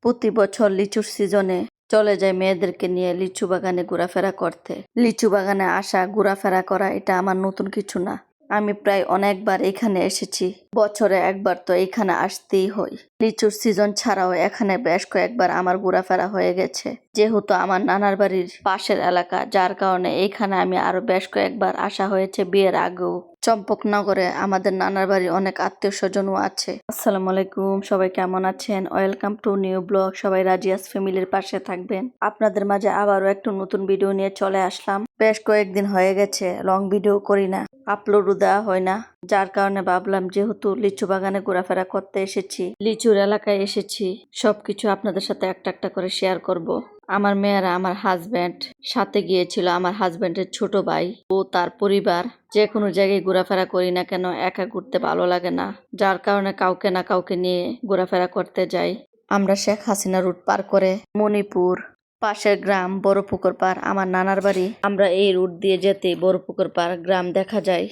প্রতি বছর লিচুর সিজনে চলে যায় মেয়েদেরকে নিয়ে লিচু বাগানে ঘোরাফেরা করতে। লিচু বাগানে আসা ঘোরাফেরা করা এটা আমার নতুন কিছু না। আমি প্রায় অনেকবার এখানে এসেছি। বছরে একবার তো এখানে আসতেই হয়। লিচুর সিজন ছাড়াও এখানে বেশ কয়েকবার আমার ঘোরাফেরা হয়ে গেছে। যেহেতু আমার নানার বাড়ির পাশের এলাকা, যার কারণে এখানে আমি আরো বেশ কয়েকবার আসা হয়েছে বিয়ের আগেও। চম্পকনগরে আমাদের নানার বাড়ি অনেক আত্মীয় স্বজনও আছে। আসসালামু আলাইকুম, সবাই কেমন আছেন? Welcome to new blog. সবাই রাজিয়াস ফ্যামিলির পাশে থাকবেন। আপনাদের মাঝে আবারও একটু নতুন ভিডিও নিয়ে চলে আসলাম। বেশ কয়েকদিন হয়ে গেছে লং ভিডিও করি না, আপলোডও দেওয়া হয় না, যার কারণে ভাবলাম যেহেতু লিচু বাগানে ঘোরাফেরা করতে এসেছি, লিচুর এলাকায় এসেছি, সবকিছু আপনাদের সাথে একটা একটা করে শেয়ার করব। আমার মেয়েরা, আমার হাজব্যান্ড সাথে গিয়েছিল, আমার হাজব্যান্ডের ছোট ভাই ও তার পরিবার। যে কোনো জায়গায় ঘোরাফেরা করি না কেন একা ঘুরতে ভালো লাগে না, যার কারণে কাউকে না কাউকে নিয়ে ঘোরাফেরা করতে যাই। আমরা শেখ হাসিনা রুট পার করে মণিপুর, পাশের গ্রাম বড় পুকুর পাড় আমার নানার বাড়ি। আমরা এই রুট দিয়ে যেতে বড় পুকুর পাড় গ্রাম দেখা যায়।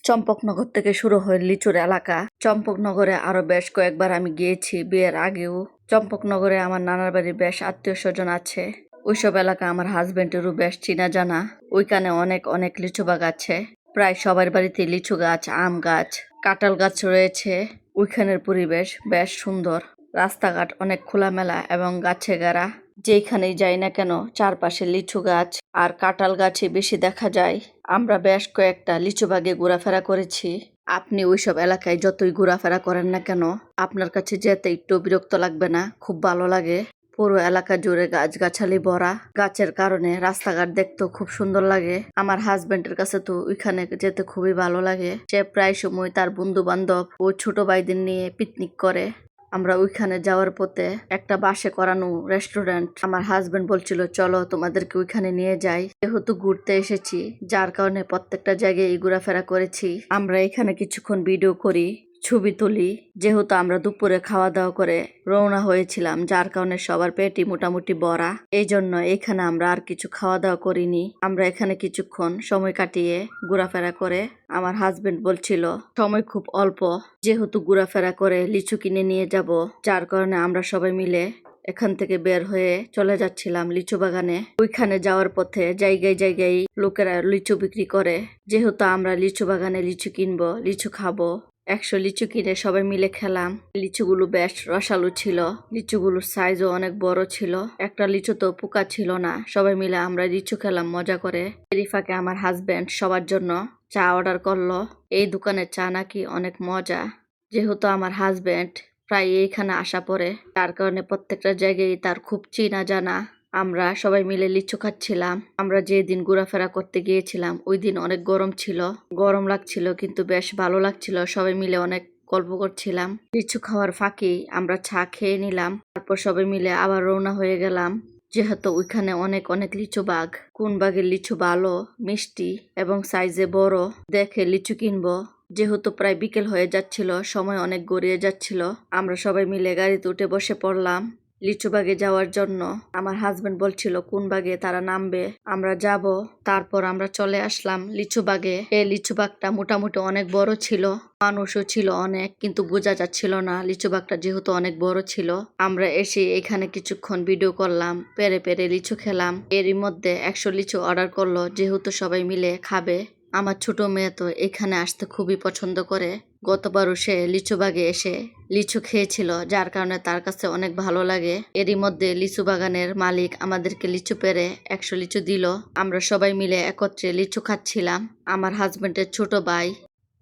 চম্পকনগর থেকে শুরু হয় লিচুর এলাকা। চম্পকনগরে আরো বেশ কয়েকবার আমি গিয়েছি বিয়ের আগেও। চম্পকনগরে আমার নানার বাড়ির বেশ আত্মীয় স্বজন আছে। ওইসব এলাকা আমার হাজবেন্ডেরও বেশ চিনা জানা। ওইখানে অনেক অনেক লিচু বাগ আছে। প্রায় সবার বাড়িতে লিচু গাছ, আম গাছ, কাঁঠাল গাছ রয়েছে। ওইখানের পরিবেশ বেশ সুন্দর। রাস্তাঘাট অনেক খোলামেলা এবং গাছে গাড়া। যেখানেই যাই না কেন চারপাশে লিচু গাছ আর কাঁঠাল গাছই বেশি দেখা যায়। আমরা বেশ কয়েকটা লিচু বাগে ঘোরাফেরা করেছি। আপনি ওইসব এলাকায় যতই ঘোরাফেরা করেন না কেন আপনার কাছে যেতে একটু বিরক্ত লাগবে না, খুব ভালো লাগে। পুরো এলাকা জুড়ে গাছগাছালি ভরা। গাছের কারণে রাস্তাঘাট দেখতেও খুব সুন্দর লাগে। আমার হাজবেন্ডের কাছে তো ওইখানে যেতে খুবই ভালো লাগে। সে প্রায় সময় তার বন্ধু বান্ধব ও ছোট ভাইদের নিয়ে পিকনিক করে। আমরা ওইখানে যাওয়ার পথে একটা বাসে করানো রেস্টুরেন্ট, আমার হাজবেন্ড বলছিল চলো তোমাদেরকে ওইখানে নিয়ে যাই। যেহেতু ঘুরতে এসেছি, যার কারণে প্রত্যেকটা জায়গায় ঘোরাফেরা করেছি। আমরা এখানে কিছুক্ষণ ভিডিও করি, ছবি তুলি। যেহেতু আমরা দুপুরে খাওয়া দাওয়া করে রওনা হয়েছিলাম, যার কারণে সবার পেটই মোটামুটি ভরা। এই জন্য এখানে আমরা আর কিছু খাওয়া দাওয়া করিনি। আমরা এখানে কিছুক্ষণ সময় কাটিয়ে ঘোরাফেরা করে আমার হাজবেন্ড বলছিল সময় খুব অল্প, যেহেতু ঘোরাফেরা করে লিচু কিনে নিয়ে যাব, যার কারণে আমরা সবাই মিলে এখান থেকে বের হয়ে চলে যাচ্ছিলাম লিচু বাগানে। ওইখানে যাওয়ার পথে জায়গায় জায়গায় লোকেরা লিচু বিক্রি করে। যেহেতু আমরা লিচু বাগানে লিচু কিনবো, লিচু খাবো, 100 লিচু কিনে সবাই মিলে খেলাম। লিচুগুলো বেশ রসালো ছিল, লিচুগুলোর সাইজও অনেক বড় ছিল। একটা লিচু তো পোকা ছিল না। সবাই মিলে আমরা লিচু খেলাম মজা করে। এরই ফাঁকে আমার হাজবেন্ড সবার জন্য চা অর্ডার করলো। এই দোকানের চা নাকি অনেক মজা। যেহেতু আমার হাজবেন্ড প্রায় এইখানে আসা পড়ে, তার কারণে প্রত্যেকটা জায়গায় তার খুব চেনা জানা। আমরা সবাই মিলে লিচু খাচ্ছিলাম। আমরা যেদিন ঘোরাফেরা করতে গিয়েছিলাম ওই দিন অনেক গরম ছিল, গরম লাগছিল, কিন্তু বেশ ভালো লাগছিল। সবাই মিলে অনেক গল্প করছিলাম। লিচু খাওয়ার ফাঁকে আমরা চা খেয়ে নিলাম। তারপর সবাই মিলে আবার রওনা হয়ে গেলাম। যেহেতু ওইখানে অনেক অনেক লিচু বাগ, কোন বাগের লিচু ভালো, মিষ্টি এবং সাইজে বড়, দেখে লিচু কিনবো। যেহেতু প্রায় বিকেল হয়ে যাচ্ছিল, সময় অনেক গড়িয়ে যাচ্ছিল, আমরা সবাই মিলে গাড়িতে উঠে বসে পড়লাম লিচু বাগে যাওয়ার জন্য। আমার হাজবেন্ড বলছিল কোন বাগে তারা নামবে, আমরা যাব। তারপর আমরা চলে আসলাম লিচু বাগে। এই লিচু বাগটা মোটামুটি অনেক বড় ছিল, মানুষও ছিল অনেক, কিন্তু বোঝা যাচ্ছিল না লিচু বাগটা যেহেতু অনেক বড় ছিল। আমরা এসে এখানে কিছুক্ষণ ভিডিও করলাম, পেরে পেরে লিচু খেলাম। এরই মধ্যে 100 লিচু অর্ডার করলো, যেহেতু সবাই মিলে খাবে। আমার ছোট মেয়ে তো এখানে আসতে খুবই পছন্দ করে। গতবারও সে লিচু বাগে এসে লিচু খেয়েছিল, যার কারণে তার কাছে অনেক ভালো লাগে। এরই মধ্যে লিচু বাগানের মালিক আমাদেরকে লিচু পেরে 100 লিচু দিল। আমরা সবাই মিলে একত্রে লিচু খাচ্ছিলাম। আমার হাজবেন্ডের ছোট ভাই,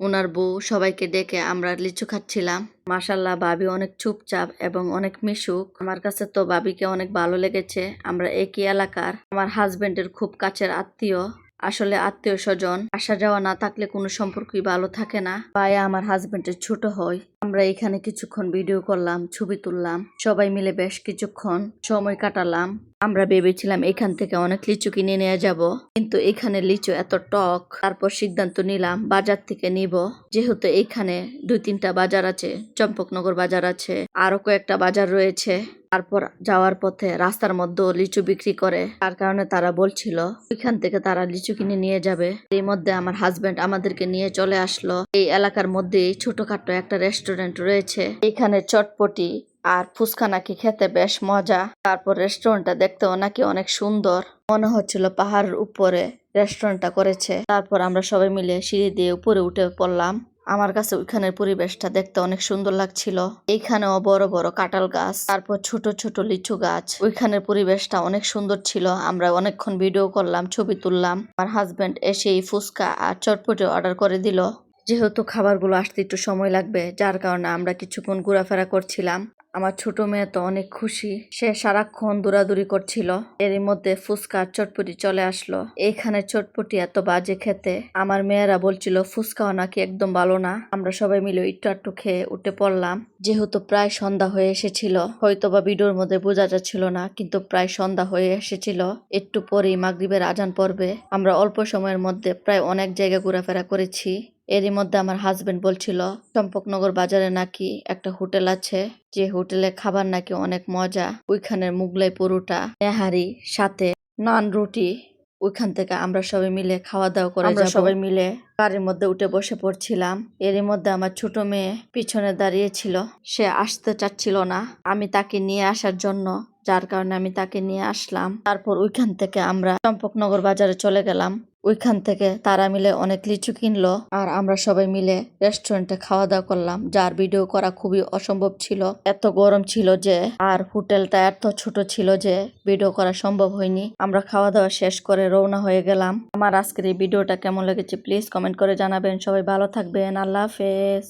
ওনার বউ, সবাইকে ডেকে আমরা লিচু খাচ্ছিলাম। মাশাল্লাহ, ভাবি অনেক চুপচাপ এবং অনেক মিশুক। আমার কাছে তো ভাবিকে অনেক ভালো লেগেছে। আমরা একই এলাকার, আমার হাজবেন্ডের খুব কাছের আত্মীয়। আসলে আত্মীয় স্বজন আসা যাওয়া না থাকলে কোনো সম্পর্কই ভালো থাকে না। ভাইয়া আমার হাজবেন্ডের ছোট হয়। আমরা এখানে কিছুক্ষণ ভিডিও করলাম, ছবি তুললাম, সবাই মিলে বেশ কিছুক্ষণ সময় কাটালাম। আমরা ভেবেছিলাম এখান থেকে অনেক লিচু কিনে নিয়ে যাব, কিন্তু এখানে লিচু এত টক। তারপর সিদ্ধান্ত নিলাম বাজার থেকে নিব। যেহেতু এখানে 2-3টা বাজার আছে, চম্পকনগর বাজার আছে, আরো কয়েকটা বাজার রয়েছে। তারপর যাওয়ার পথে রাস্তার মধ্যে লিচু বিক্রি করে, তার কারণে তারা বলছিল ওইখান থেকে তারা লিচু কিনে নিয়ে যাবে। এই মধ্যে আমার হাজবেন্ড আমাদেরকে নিয়ে চলে আসলো। এই এলাকার মধ্যে ছোটখাটো একটা রেস্টুরেন্ট রয়েছে। এখানে চটপটি, আর ফুচকা নাকি খেতে বেশ মজা। তারপর রেস্টুরেন্টটা দেখতেও নাকি অনেক সুন্দর, মনে হচ্ছিল পাহাড়ের উপরে রেস্টুরেন্টটা করেছে। তারপর আমরা সবাই মিলে সিঁড়ি দিয়ে উপরে উঠে পড়লাম। আমার কাছে ওইখানের পরিবেশটা দেখতে অনেক সুন্দর লাগছিল। এইখানেও বড় বড় কাঁঠাল গাছ, তারপর ছোট ছোট লিচু গাছ। ওইখানের পরিবেশটা অনেক সুন্দর ছিল। আমরা অনেকক্ষণ ভিডিও করলাম, ছবি তুললাম। আমার হাজবেন্ড এসেই ফুচকা আর চটপটি অর্ডার করে দিল। যেহেতু খাবারগুলো আসতে একটু সময় লাগবে, যার কারণে আমরা কিছুক্ষণ ঘোরাফেরা করছিলাম। আমার ছোট মেয়ে তো অনেক খুশি, সে সারাক্ষণ দৌড়াদৌড়ি করছিল। এরই মধ্যে ফুচকা আর চটপটি চলে আসলো। এইখানে চটপটি এত বাজে খেতে, আমার মেয়েরা বলছিল ফুচকাও নাকি একদম ভালো না। আমরা সবাই মিলে একটু একটু খেয়ে উঠে পড়লাম। যেহেতু প্রায় সন্ধ্যা হয়ে এসেছিল, হয়তোবা ভিডিওর মধ্যে বোঝা যাচ্ছিল না, কিন্তু প্রায় সন্ধ্যা হয়ে এসেছিল। একটু পরেই মাগরিবের আজান পড়বে। আমরা অল্প সময়ের মধ্যে প্রায় অনেক জায়গা ঘোরাফেরা করেছি। এরই মধ্যে আমার হাজবেন্ড বলছিল চম্পকনগর বাজারে নাকি একটা হোটেল আছে, যে হোটেলে খাবার নাকি অনেক মজা। ওইখানের মুগলাই পরোটা, নেহারি সাথে নান রুটি। ওইখান থেকে আমরা সবাই মিলে খাওয়া দাওয়া করে আমরা সবাই মিলে গাড়ির মধ্যে উঠে বসে পড়ছিলাম। এরই মধ্যে আমার ছোট মেয়ে পিছনে দাঁড়িয়েছিল, সে আসতে চাচ্ছিল না। আমি তাকে নিয়ে আসার জন্য, যার কারণে আমি তাকে নিয়ে আসলাম। তারপর ওইখান থেকে আমরা চম্পকনগর বাজারে চলে গেলাম। ওইখান থেকে তারা মিলে অনেক লিচু কিনলো, আর আমরা সবাই মিলে রেস্টুরেন্টে খাওয়া দাওয়া করলাম, যার ভিডিও করা খুবই অসম্ভব ছিল। এত গরম ছিল যে, আর হোটেলটা এত ছোট ছিল যে ভিডিও করা সম্ভব হয়নি। আমরা খাওয়া দাওয়া শেষ করে রওনা হয়ে গেলাম। আমার আজকের এই ভিডিওটা কেমন লেগেছে প্লিজ কমেন্ট করে জানাবেন। সবাই ভালো থাকবেন, আল্লাহ হাফেজ।